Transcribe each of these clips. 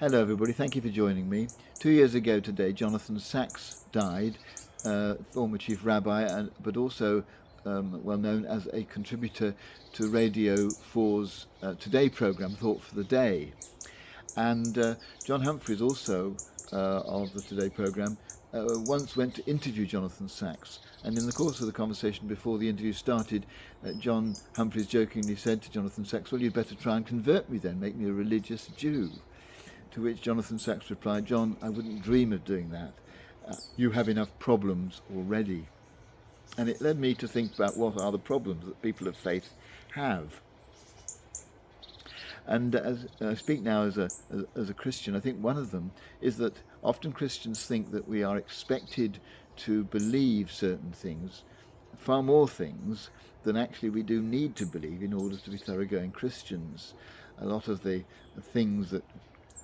Hello everybody, thank you for joining me. 2 years ago today, Jonathan Sacks died, former chief rabbi, but also well known as a contributor to Radio 4's Today programme, Thought for the Day. And John Humphrys, also of the Today programme, once went to interview Jonathan Sacks. And in the course of the conversation before the interview started, John Humphrys jokingly said to Jonathan Sacks, "Well, you'd better try and convert me then, make me a religious Jew." To which Jonathan Sacks replied, "John, I wouldn't dream of doing that. You have enough problems already." And it led me to think about what are the problems that people of faith have. And as I speak now as a Christian, I think one of them is that often Christians think that we are expected to believe certain things, far more things than actually we do need to believe in order to be thoroughgoing Christians. A lot of the things that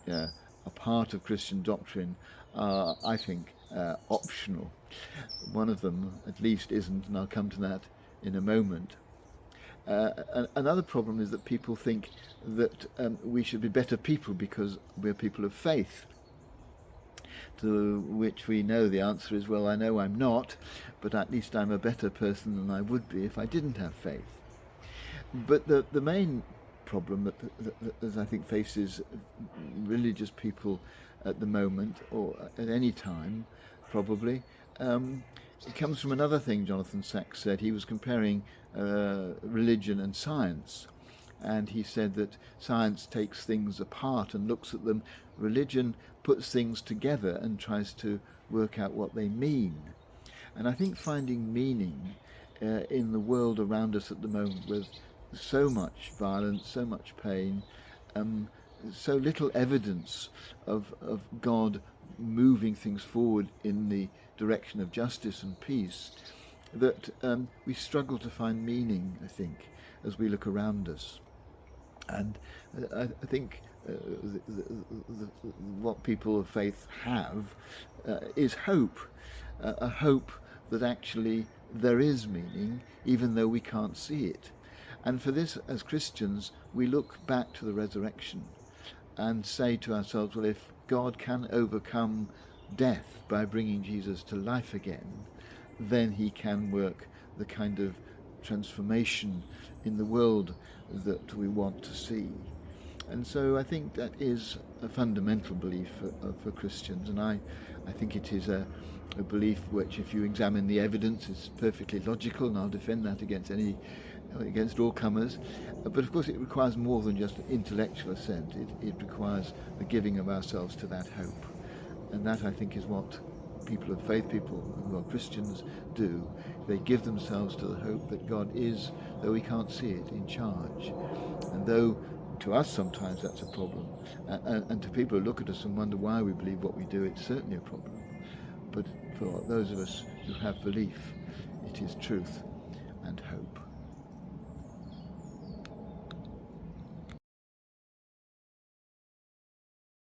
are part of Christian doctrine are, I think, optional. One of them, at least, isn't, and I'll come to that in a moment. Another problem is that people think that we should be better people because we're people of faith. To which we know the answer is, well, I know I'm not, but at least I'm a better person than I would be if I didn't have faith. But the main problem that I think faces religious people at the moment, or at any time probably, it comes from another thing Jonathan Sacks said. He was comparing religion and science, and he said that science takes things apart and looks at them. Religion puts things together and tries to work out what they mean. And I think finding meaning in the world around us at the moment, with so much violence, so much pain, so little evidence of God moving things forward in the direction of justice and peace, that we struggle to find meaning, I think, as we look around us. And I think what people of faith have is hope, a hope that actually there is meaning, even though we can't see it. And for this, as Christians, we look back to the resurrection and say to ourselves, well, if God can overcome death by bringing Jesus to life again, then he can work the kind of transformation in the world that we want to see. And so I think that is a fundamental belief for Christians, and I think it is a belief which, if you examine the evidence, is perfectly logical, and I'll defend that against all comers. But of course it requires more than just intellectual assent. It requires the giving of ourselves to that hope. And that, I think, is what people of faith, people who are Christians, do. They give themselves to the hope that God is, though we can't see it, in charge. And though to us sometimes that's a problem, and to people who look at us and wonder why we believe what we do, it's certainly a problem. But for those of us who have belief, it is truth and hope.